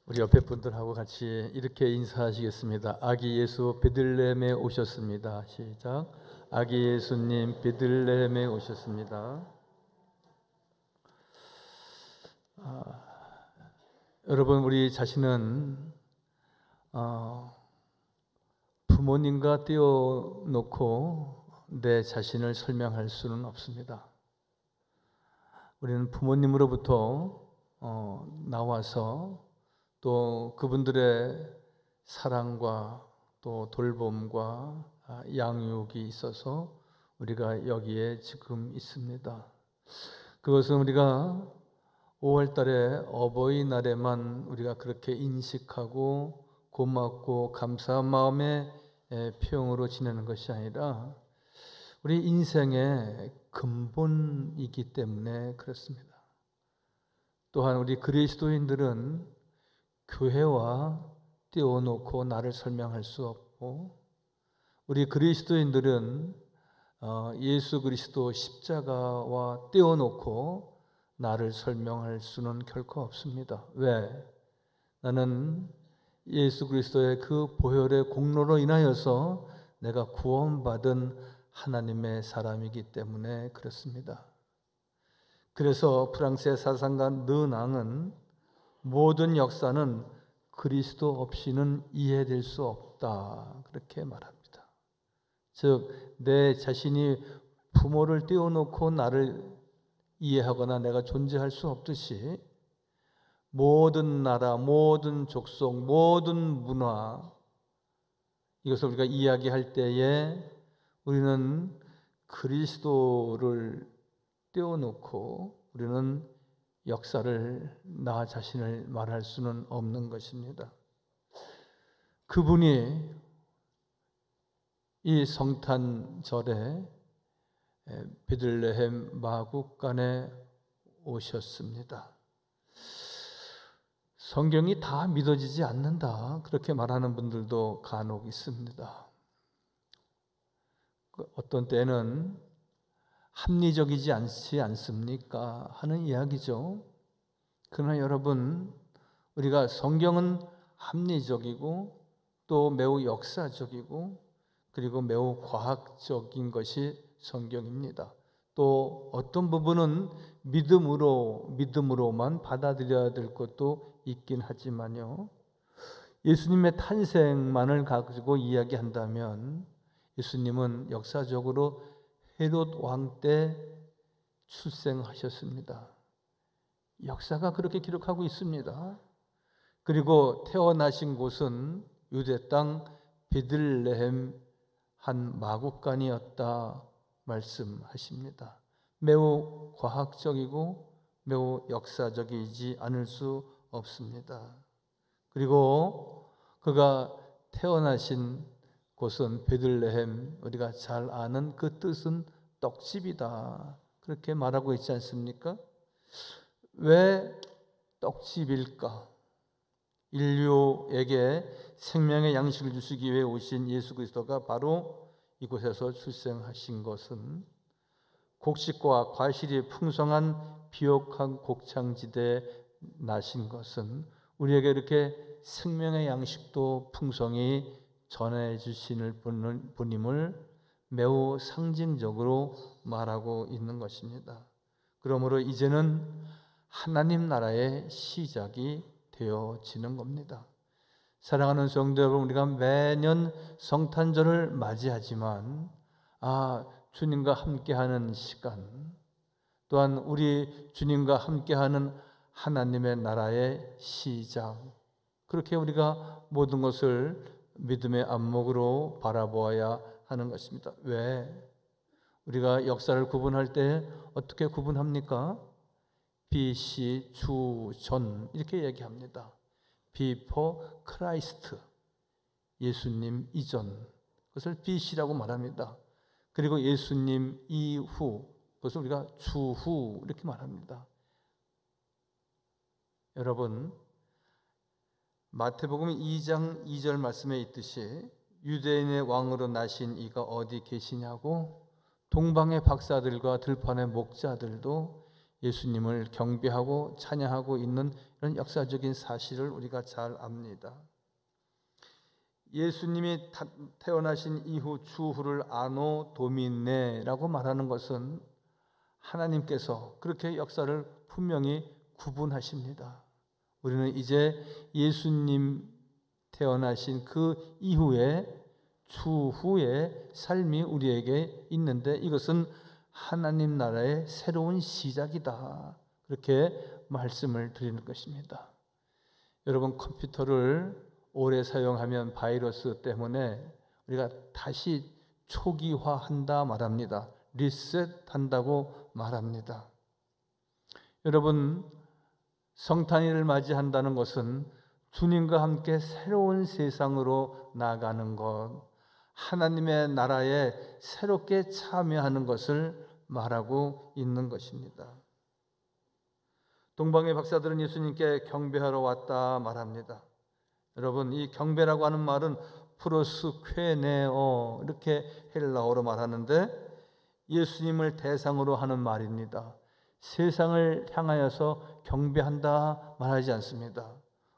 우리 옆에 분들하고 같이 이렇게 인사하시겠습니다. 아기 예수 베들레헴에 오셨습니다. 시작. 아기 예수님 베들레헴에 오셨습니다. 여러분, 우리 자신은 부모님과 떼어놓고 내 자신을 설명할 수는 없습니다. 우리는 부모님으로부터 나와서 또 그분들의 사랑과 또 돌봄과 양육이 있어서 우리가 여기에 지금 있습니다. 그것은 우리가 5월 달에 어버이날에만 우리가 그렇게 인식하고 고맙고 감사한 마음의 표현으로 지내는 것이 아니라 우리 인생의 근본이기 때문에 그렇습니다. 또한 우리 그리스도인들은 교회와 떼어놓고 나를 설명할 수 없고, 우리 그리스도인들은 예수 그리스도 십자가와 떼어놓고 나를 설명할 수는 결코 없습니다. 왜? 나는 예수 그리스도의 그 보혈의 공로로 인하여서 내가 구원받은 하나님의 사람이기 때문에 그렇습니다. 그래서 프랑스의 사상가 르낭은 모든 역사는 그리스도 없이는 이해될 수 없다, 그렇게 말합니다. 즉, 내 자신이 부모를 떼어놓고 나를 이해하거나 내가 존재할 수 없듯이 모든 나라, 모든 족속, 모든 문화, 이것을 우리가 이야기할 때에 우리는 그리스도를 떼어놓고 우리는 역사를 나 자신을 말할 수는 없는 것입니다. 그분이 이 성탄절에 베들레헴 마구간에 오셨습니다. 성경이 다 믿어지지 않는다, 그렇게 말하는 분들도 간혹 있습니다. 어떤 때는 합리적이지 않지 않습니까? 하는 이야기죠. 그러나 여러분, 우리가 성경은 합리적이고 또 매우 역사적이고 그리고 매우 과학적인 것이 성경입니다. 또 어떤 부분은 믿음으로만 받아들여야 될 것도 있긴 하지만요, 예수님의 탄생만을 가지고 이야기한다면 예수님은 역사적으로 헤롯 왕 때 출생하셨습니다. 역사가 그렇게 기록하고 있습니다. 그리고 태어나신 곳은 유대 땅 베들레헴 한 마구간이었다 말씀하십니다. 매우 과학적이고 매우 역사적이지 않을 수 없습니다. 그리고 그가 태어나신 곳은 베들레헴, 우리가 잘 아는 그 뜻은 떡집이다, 그렇게 말하고 있지 않습니까? 왜 떡집일까? 인류에게 생명의 양식을 주시기 위해 오신 예수 그리스도가 바로 이곳에서 출생하신 것은 곡식과 과실이 풍성한 비옥한 곡창지대에 나신 것은 우리에게 이렇게 생명의 양식도 풍성히 전해주시는 분임을 매우 상징적으로 말하고 있는 것입니다. 그러므로 이제는 하나님 나라의 시작이 되어지는 겁니다. 사랑하는 성도 여러분, 우리가 매년 성탄절을 맞이하지만 주님과 함께하는 시간, 또한 우리 주님과 함께하는 하나님의 나라의 시작, 그렇게 우리가 모든 것을 믿음의 안목으로 바라보아야 하는 것입니다. 왜? 우리가 역사를 구분할 때 어떻게 구분합니까? BC, 주, 전, 이렇게 얘기합니다. Before Christ, 예수님 이전, 그것을 BC라고 말합니다. 그리고 예수님 이후, 그것을 우리가 주후 이렇게 말합니다. 여러분, 마태복음 2장 2절 말씀에 있듯이 유대인의 왕으로 나신 이가 어디 계시냐고 동방의 박사들과 들판의 목자들도 예수님을 경배하고 찬양하고 있는 이런 역사적인 사실을 우리가 잘 압니다. 예수님이 태어나신 이후 주후를 아노 도미네라고 말하는 것은 하나님께서 그렇게 역사를 분명히 구분하십니다. 우리는 이제 예수님 태어나신 그 이후에 추후의 삶이 우리에게 있는데 이것은 하나님 나라의 새로운 시작이다. 그렇게 말씀을 드리는 것입니다. 여러분, 컴퓨터를 오래 사용하면 바이러스 때문에 우리가 다시 초기화한다 말합니다. 리셋한다고 말합니다. 여러분, 성탄일을 맞이한다는 것은 주님과 함께 새로운 세상으로 나가는 것, 하나님의 나라에 새롭게 참여하는 것을 말하고 있는 것입니다. 동방의 박사들은 예수님께 경배하러 왔다 말합니다. 여러분, 이 경배라고 하는 말은 프로스퀘네오 이렇게 헬라어로 말하는데 예수님을 대상으로 하는 말입니다. 세상을 향하여서 경배한다 말하지 않습니다.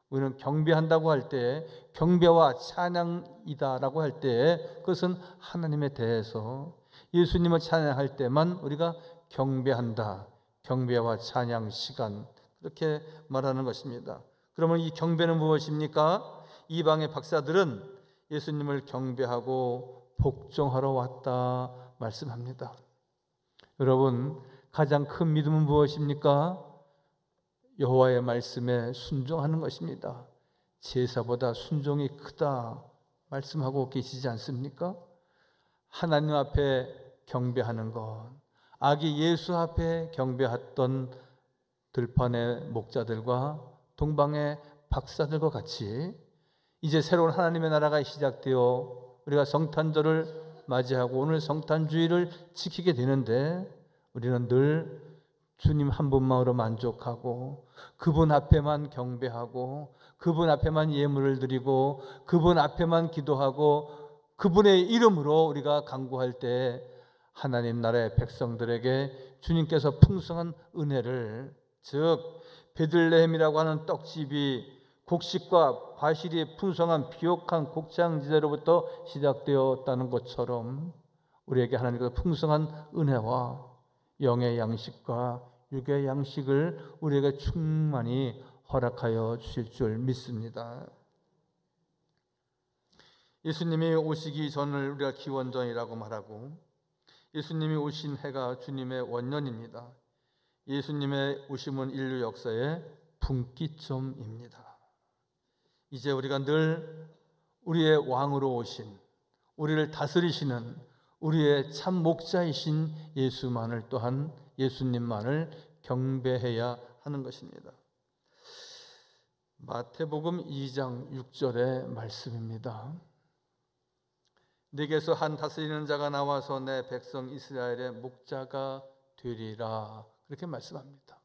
우리는 경배한다고 할 때 경배와 찬양이다라고 할 때 그것은 하나님에 대해서 예수님을 찬양할 때만 우리가 경배한다, 경배와 찬양 시간 그렇게 말하는 것입니다. 그러면 이 경배는 무엇입니까? 이방의 박사들은 예수님을 경배하고 복종하러 왔다 말씀합니다. 여러분, 가장 큰 믿음은 무엇입니까? 여호와의 말씀에 순종하는 것입니다. 제사보다 순종이 크다 말씀하고 계시지 않습니까? 하나님 앞에 경배하는 것, 아기 예수 앞에 경배했던 들판의 목자들과 동방의 박사들과 같이 이제 새로운 하나님의 나라가 시작되어 우리가 성탄절을 맞이하고 오늘 성탄주의를 지키게 되는데 우리는 늘 주님 한 분만으로 만족하고 그분 앞에만 경배하고 그분 앞에만 예물을 드리고 그분 앞에만 기도하고 그분의 이름으로 우리가 간구할 때 하나님 나라의 백성들에게 주님께서 풍성한 은혜를, 즉 베들레헴이라고 하는 떡집이 곡식과 과실이 풍성한 비옥한 곡창지대로부터 시작되었다는 것처럼 우리에게 하나님께서 풍성한 은혜와 영의 양식과 육의 양식을 우리에게 충만히 허락하여 주실 줄 믿습니다. 예수님이 오시기 전을 우리가 기원전이라고 말하고 예수님이 오신 해가 주님의 원년입니다. 예수님의 오심은 인류 역사의 분기점입니다. 이제 우리가 늘 우리의 왕으로 오신, 우리를 다스리시는 우리의 참 목자이신 예수만을, 또한 예수님만을 경배해야 하는 것입니다. 마태복음 2장 6절의 말씀입니다. 네게서 한 다스리는 자가 나와서 내 백성 이스라엘의 목자가 되리라, 그렇게 말씀합니다.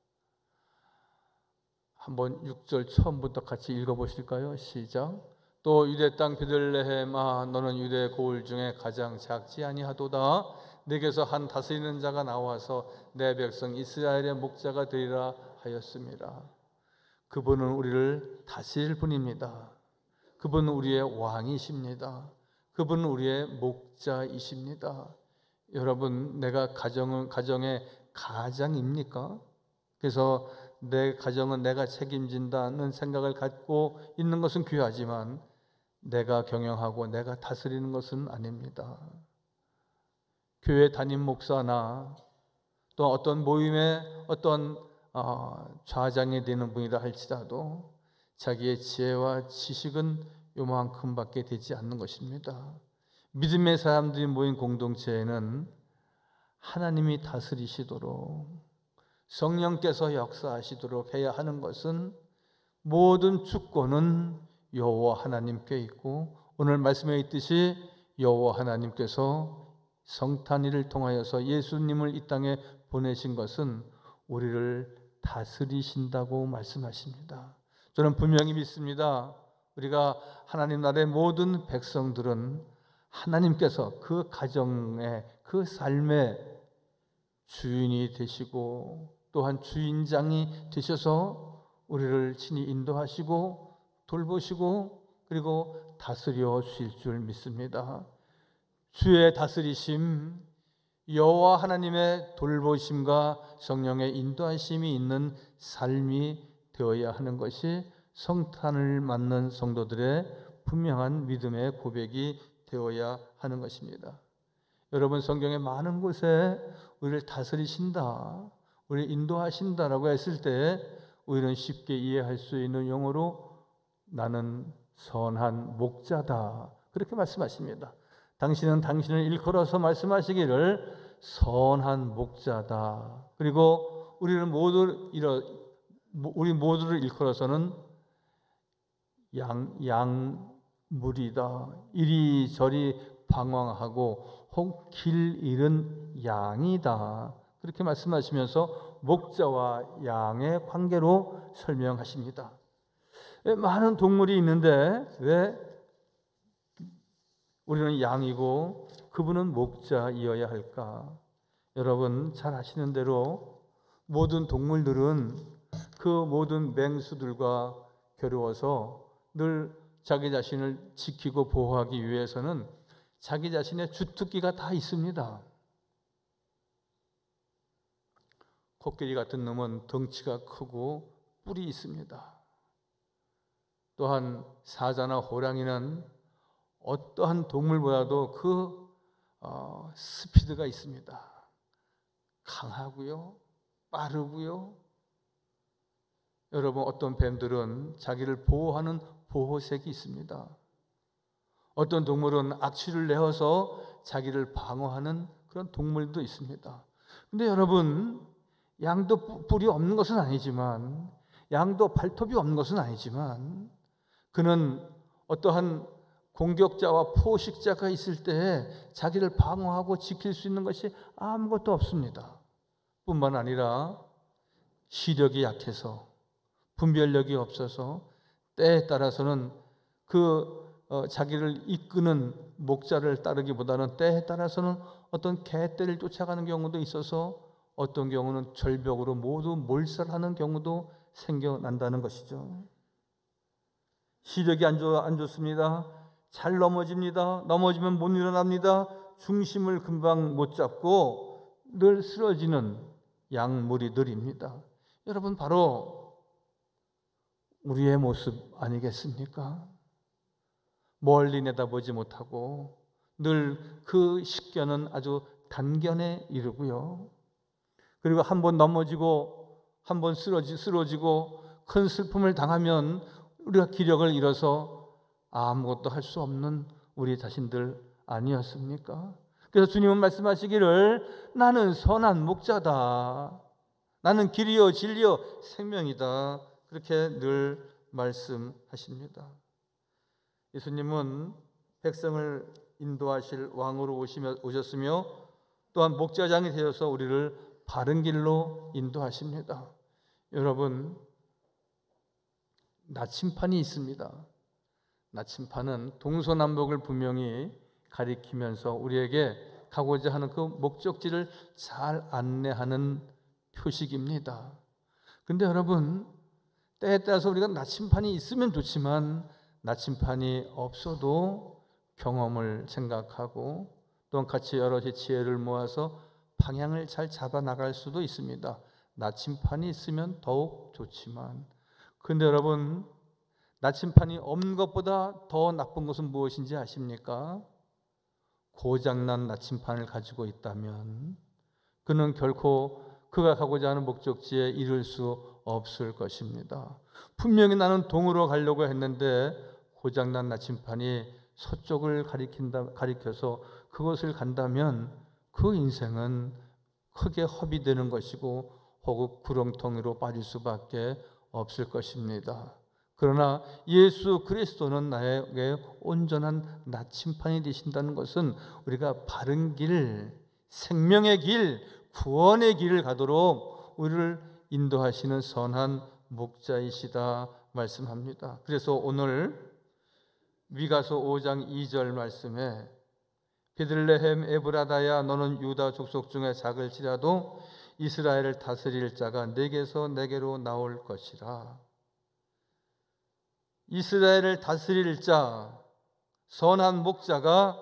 한번 6절 처음부터 같이 읽어보실까요? 시작. 또 유대 땅 베들레헴아, 너는 유대 고을 중에 가장 작지 아니하도다. 네게서 한 다스리는 자가 나와서 내 백성 이스라엘의 목자가 되리라 하였습니다. 그분은 우리를 다스릴 분입니다. 그분은 우리의 왕이십니다. 그분은 우리의 목자이십니다. 여러분, 내가 가정의 가장입니까? 그래서 내 가정은 내가 책임진다는 생각을 갖고 있는 것은 귀하지만 내가 경영하고 내가 다스리는 것은 아닙니다. 교회 담임 목사나 또 어떤 모임의 어떤 좌장이 되는 분이라 할지라도 자기의 지혜와 지식은 요만큼밖에 되지 않는 것입니다. 믿음의 사람들이 모인 공동체에는 하나님이 다스리시도록 성령께서 역사하시도록 해야 하는 것은 모든 주권은 여호와 하나님께 있고 오늘 말씀에 있듯이 여호와 하나님께서 성탄일을 통하여서 예수님을 이 땅에 보내신 것은 우리를 다스리신다고 말씀하십니다. 저는 분명히 믿습니다. 우리가 하나님 나라의 모든 백성들은 하나님께서 그 가정의 그 삶의 주인이 되시고 또한 주인장이 되셔서 우리를 친히 인도하시고 돌보시고 그리고 다스려 주실 줄 믿습니다. 주의 다스리심, 여호와 하나님의 돌보심과 성령의 인도하심이 있는 삶이 되어야 하는 것이 성탄을 맞는 성도들의 분명한 믿음의 고백이 되어야 하는 것입니다. 여러분, 성경의 많은 곳에 우리를 다스리신다, 우리를 인도하신다라고 했을 때 우리는 쉽게 이해할 수 있는 용어로 나는 선한 목자다, 그렇게 말씀하십니다. 당신은 당신을 일컬어서 말씀하시기를 선한 목자다. 그리고 우리 모두를 일컬어서는 양물이다. 이리저리 방황하고 혹 길 잃은 양이다. 그렇게 말씀하시면서 목자와 양의 관계로 설명하십니다. 많은 동물이 있는데 왜 우리는 양이고 그분은 목자이어야 할까? 여러분 잘 아시는 대로 모든 동물들은 그 모든 맹수들과 겨루어서 늘 자기 자신을 지키고 보호하기 위해서는 자기 자신의 주특기가 다 있습니다. 코끼리 같은 놈은 덩치가 크고 뿔이 있습니다. 또한 사자나 호랑이는 어떠한 동물보다도 스피드가 있습니다. 강하고요, 빠르고요. 여러분, 어떤 뱀들은 자기를 보호하는 보호색이 있습니다. 어떤 동물은 악취를 내어서 자기를 방어하는 그런 동물도 있습니다. 근데 여러분, 양도 뿔이 없는 것은 아니지만, 양도 발톱이 없는 것은 아니지만, 그는 어떠한 공격자와 포식자가 있을 때 자기를 방어하고 지킬 수 있는 것이 아무것도 없습니다. 뿐만 아니라 시력이 약해서, 분별력이 없어서 때에 따라서는 자기를 이끄는 목자를 따르기보다는 때에 따라서는 어떤 개떼를 쫓아가는 경우도 있어서 어떤 경우는 절벽으로 모두 몰살하는 경우도 생겨난다는 것이죠. 시력이 안 좋습니다. 잘 넘어집니다. 넘어지면 못 일어납니다. 중심을 금방 못 잡고 늘 쓰러지는 양무리들입니다. 여러분, 바로 우리의 모습 아니겠습니까? 멀리 내다보지 못하고 늘 그 식견은 아주 단견에 이르고요. 그리고 한 번 넘어지고 한 번 쓰러지고 큰 슬픔을 당하면 우리가 기력을 잃어서 아무것도 할 수 없는 우리 자신들 아니었습니까? 그래서 주님은 말씀하시기를 나는 선한 목자다. 나는 길이요 진리요 생명이다. 그렇게 늘 말씀하십니다. 예수님은 백성을 인도하실 왕으로 오셨으며 또한 목자장이 되어서 우리를 바른 길로 인도하십니다. 여러분, 나침판이 있습니다. 나침판은 동서남북을 분명히 가리키면서 우리에게 가고자 하는 그 목적지를 잘 안내하는 표식입니다. 근데 여러분, 때에 따라서 우리가 나침판이 있으면 좋지만 나침판이 없어도 경험을 생각하고 또한 같이 여럿이 지혜를 모아서 방향을 잘 잡아 나갈 수도 있습니다. 나침판이 있으면 더욱 좋지만, 근데 여러분, 나침판이 없는 것보다 더 나쁜 것은 무엇인지 아십니까? 고장난 나침판을 가지고 있다면 그는 결코 그가 가고자 하는 목적지에 이를 수 없을 것입니다. 분명히 나는 동으로 가려고 했는데 고장난 나침판이 서쪽을 가리켜서 그것을 간다면 그 인생은 크게 허비되는 것이고 혹은 구렁텅이로 빠질 수밖에 없을 것입니다. 그러나 예수 그리스도는 나에게 온전한 나침판이 되신다는 것은 우리가 바른 길, 생명의 길, 구원의 길을 가도록 우리를 인도하시는 선한 목자이시다 말씀합니다. 그래서 오늘 미가서 5장 2절 말씀에 베들레헴 에브라다야 너는 유다 족속 중에 작을지라도 이스라엘을 다스릴 자가 내게서 내게로 나올 것이라. 이스라엘을 다스릴 자, 선한 목자가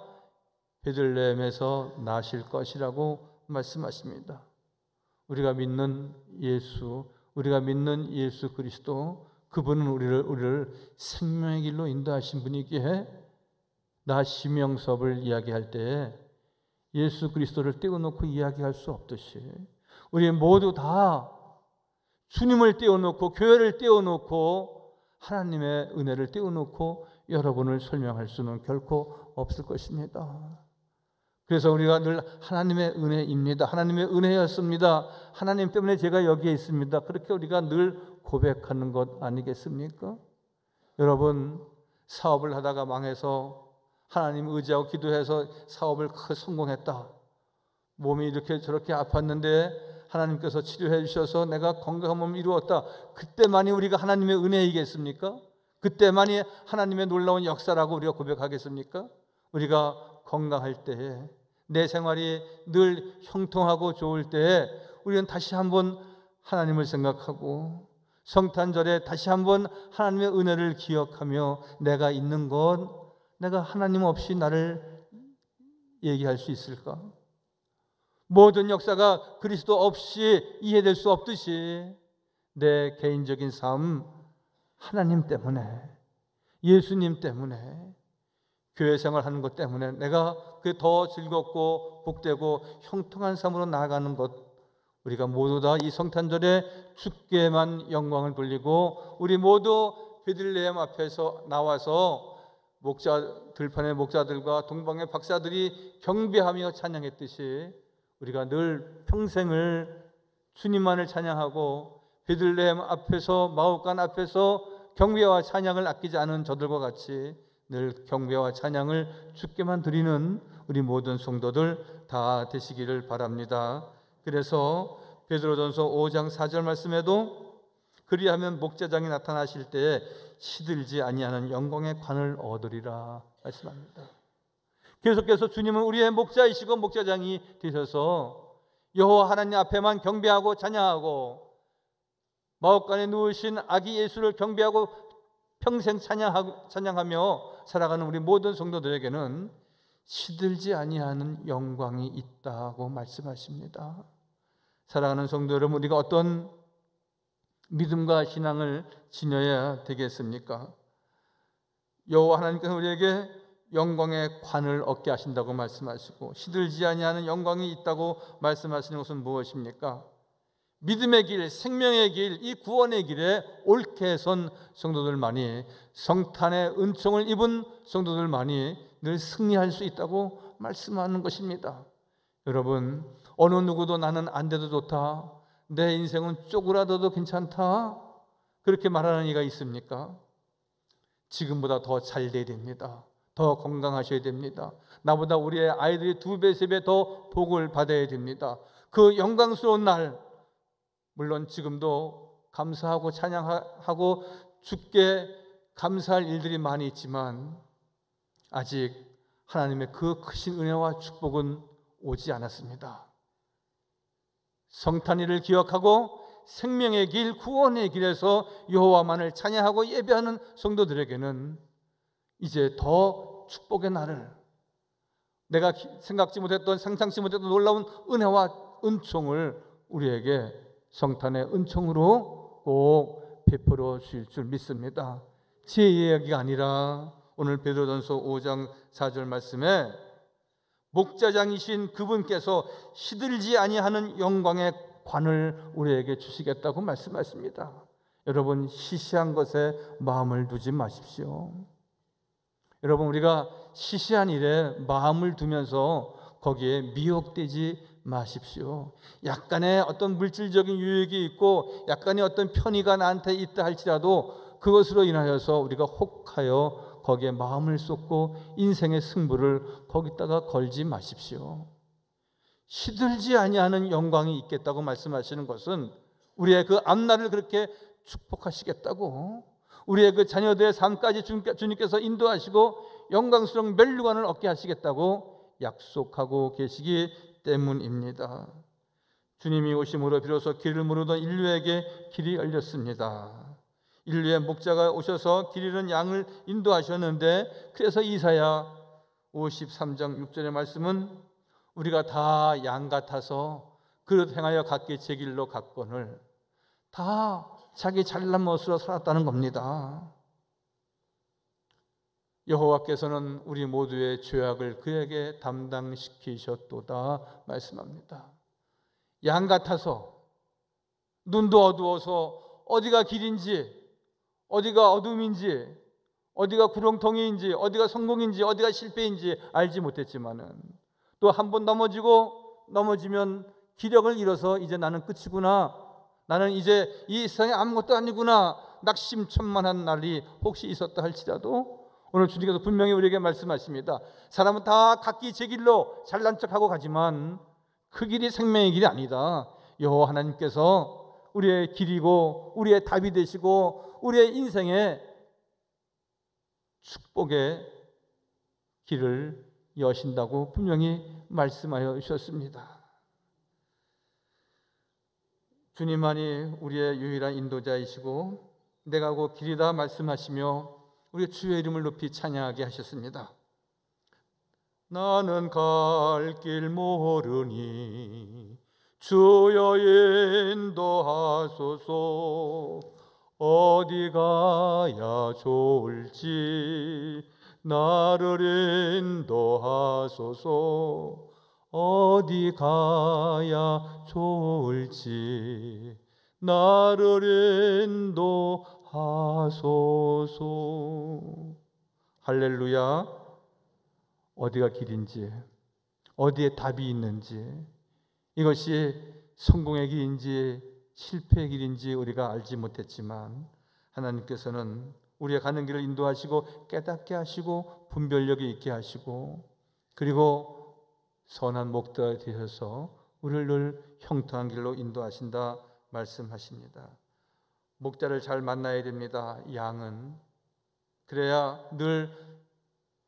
베들레헴에서 나실 것이라고 말씀하십니다. 우리가 믿는 예수, 우리가 믿는 예수 그리스도, 그분은 우리를 생명의 길로 인도하신 분이기에 나 시명섭을 이야기할 때에 예수 그리스도를 떼어놓고 이야기할 수 없듯이 우리 모두 다 주님을 떼어놓고 교회를 떼어놓고 하나님의 은혜를 떼어놓고 여러분을 설명할 수는 결코 없을 것입니다. 그래서 우리가 늘 하나님의 은혜입니다. 하나님의 은혜였습니다. 하나님 때문에 제가 여기에 있습니다. 그렇게 우리가 늘 고백하는 것 아니겠습니까? 여러분, 사업을 하다가 망해서 하나님 의지하고 기도해서 사업을 크게 성공했다. 몸이 이렇게 저렇게 아팠는데 하나님께서 치료해 주셔서 내가 건강한 몸을 이루었다. 그때만이 우리가 하나님의 은혜이겠습니까? 그때만이 하나님의 놀라운 역사라고 우리가 고백하겠습니까? 우리가 건강할 때에, 내 생활이 늘 형통하고 좋을 때에 우리는 다시 한번 하나님을 생각하고 성탄절에 다시 한번 하나님의 은혜를 기억하며 내가 있는 것, 내가 하나님 없이 나를 얘기할 수 있을까? 모든 역사가 그리스도 없이 이해될 수 없듯이 내 개인적인 삶, 하나님 때문에, 예수님 때문에, 교회 생활하는 것 때문에 내가 그게 더 즐겁고 복되고 형통한 삶으로 나아가는 것, 우리가 모두 다 이 성탄절에 주께만 영광을 돌리고 우리 모두 베들레헴 앞에서 나와서 들판의 목자들과 동방의 박사들이 경배하며 찬양했듯이 우리가 늘 평생을 주님만을 찬양하고 베들레헴 앞에서 마옥간 앞에서 경배와 찬양을 아끼지 않은 저들과 같이 늘 경배와 찬양을 주께만 드리는 우리 모든 성도들 다 되시기를 바랍니다. 그래서 베드로전서 5장 4절 말씀에도 그리하면 목자장이 나타나실 때에 시들지 아니하는 영광의 관을 얻으리라 말씀합니다. 계속해서 주님은 우리의 목자이시고 목자장이 되셔서 여호와 하나님 앞에만 경배하고 찬양하고 마옥간에 누우신 아기 예수를 경배하고 평생 찬양하며 살아가는 우리 모든 성도들에게는 시들지 아니하는 영광이 있다고 말씀하십니다. 사랑하는 성도 여러분, 우리가 어떤 믿음과 신앙을 지녀야 되겠습니까? 여호와 하나님께서 우리에게 영광의 관을 얻게 하신다고 말씀하시고 시들지 아니하는 영광이 있다고 말씀하시는 것은 무엇입니까? 믿음의 길, 생명의 길, 이 구원의 길에 옳게 선 성도들만이, 성탄의 은총을 입은 성도들만이 늘 승리할 수 있다고 말씀하는 것입니다. 여러분, 어느 누구도 나는 안 돼도 좋다, 내 인생은 쪼그라들어도 괜찮다, 그렇게 말하는 이가 있습니까? 지금보다 더 잘 돼야 됩니다. 더 건강하셔야 됩니다. 나보다 우리의 아이들이 2배, 3배 더 복을 받아야 됩니다. 그 영광스러운 날, 물론 지금도 감사하고 찬양하고 주께 감사할 일들이 많이 있지만 아직 하나님의 그 크신 은혜와 축복은 오지 않았습니다. 성탄일을 기억하고 생명의 길, 구원의 길에서 여호와만을 찬양하고 예배하는 성도들에게는 이제 더 축복의 날을, 내가 생각지 못했던, 상상치 못했던 놀라운 은혜와 은총을 우리에게 성탄의 은총으로 꼭 베풀어 주실 줄 믿습니다. 제 이야기가 아니라 오늘 베드로전서 5장 4절 말씀에 목자장이신 그분께서 시들지 아니하는 영광의 관을 우리에게 주시겠다고 말씀하십니다. 여러분, 시시한 것에 마음을 두지 마십시오. 여러분, 우리가 시시한 일에 마음을 두면서 거기에 미혹되지 마십시오. 약간의 어떤 물질적인 유익이 있고 약간의 어떤 편의가 나한테 있다 할지라도 그것으로 인하여서 우리가 혹하여 거기에 마음을 쏟고 인생의 승부를 거기다가 걸지 마십시오. 시들지 아니하는 영광이 있겠다고 말씀하시는 것은 우리의 그 앞날을 그렇게 축복하시겠다고, 우리의 그 자녀들의 삶까지 주님께서 인도하시고 영광스러운 멸류관을 얻게 하시겠다고 약속하고 계시기 때문입니다. 주님이 오심으로 비로소 길을 모르던 인류에게 길이 열렸습니다. 인류의 목자가 오셔서 길 잃은 양을 인도하셨는데, 그래서 이사야 53장 6절의 말씀은 우리가 다 양 같아서 그릇 행하여 각기 제 길로 갔거늘, 다 자기 잘난 멋으로 살았다는 겁니다. 여호와께서는 우리 모두의 죄악을 그에게 담당시키셨도다 말씀합니다. 양 같아서, 눈도 어두워서 어디가 길인지, 어디가 어둠인지, 어디가 구렁텅이인지, 어디가 성공인지, 어디가 실패인지 알지 못했지만은, 또 한 번 넘어지면 기력을 잃어서 이제 나는 끝이구나, 나는 이제 이 세상에 아무것도 아니구나, 낙심천만한 날이 혹시 있었다 할지라도 오늘 주님께서 분명히 우리에게 말씀하십니다. 사람은 다 각기 제 길로 잘난 척하고 가지만 그 길이 생명의 길이 아니다. 여호와 하나님께서 우리의 길이고 우리의 답이 되시고 우리의 인생의 축복의 길을 여신다고 분명히 말씀하여 주셨습니다. 주님만이 우리의 유일한 인도자이시고 내가 곧 길이다 말씀하시며 우리 주의 이름을 높이 찬양하게 하셨습니다. 나는 갈 길 모르니 주여 인도하소서. 어디 가야 좋을지 나를 인도하소서. 어디 가야 좋을지 나를 인도하소서. 할렐루야. 어디가 길인지, 어디에 답이 있는지, 이것이 성공의 길인지 실패의 길인지 우리가 알지 못했지만 하나님께서는 우리가 가는 길을 인도하시고 깨닫게 하시고 분별력이 있게 하시고, 그리고 선한 목자가 되셔서 우리를 늘 형통한 길로 인도하신다 말씀하십니다. 목자를 잘 만나야 됩니다. 양은 그래야 늘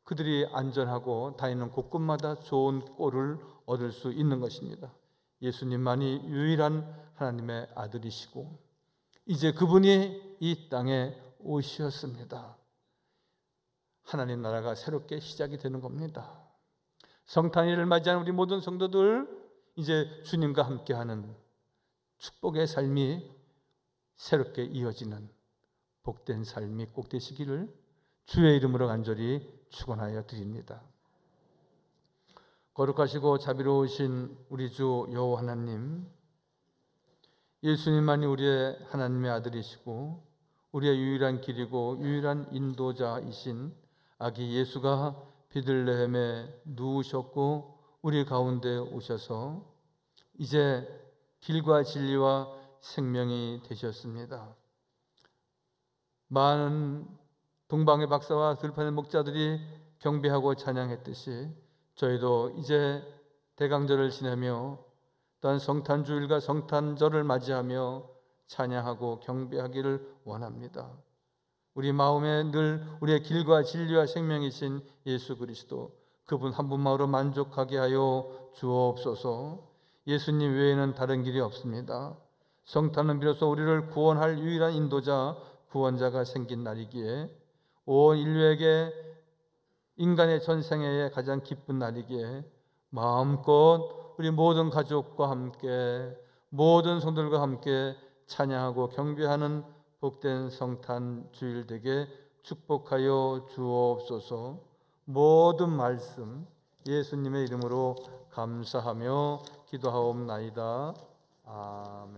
그들이 안전하고 다니는 곳곳마다 좋은 꼴을 얻을 수 있는 것입니다. 예수님만이 유일한 하나님의 아들이시고 이제 그분이 이 땅에 오셨습니다. 하나님 나라가 새롭게 시작이 되는 겁니다. 성탄일을 맞이하는 우리 모든 성도들, 이제 주님과 함께하는 축복의 삶이 새롭게 이어지는 복된 삶이 꼭 되시기를 주의 이름으로 간절히 축원하여 드립니다. 거룩하시고 자비로우신 우리 주 여호와 하나님, 예수님만이 우리의 하나님의 아들이시고 우리의 유일한 길이고 유일한 인도자이신 아기 예수가 베들레헴에 누우셨고 우리 가운데 오셔서 이제 길과 진리와 생명이 되셨습니다. 많은 동방의 박사와 들판의 목자들이 경배하고 찬양했듯이 저희도 이제 대강절을 지내며 또한 성탄주일과 성탄절을 맞이하며 찬양하고 경배하기를 원합니다. 우리 마음에 늘 우리의 길과 진리와 생명이신 예수 그리스도, 그분 한 분만으로 만족하게 하여 주옵소서. 예수님 외에는 다른 길이 없습니다. 성탄은 비로소 우리를 구원할 유일한 인도자, 구원자가 생긴 날이기에 온 인류에게 인간의 전생애의 가장 기쁜 날이기에 마음껏 우리 모든 가족과 함께 모든 성도들과 함께 찬양하고 경배하는 복된 성탄 주일 되게 축복하여 주옵소서. 모든 말씀 예수님의 이름으로 감사하며 기도하옵나이다. 아멘.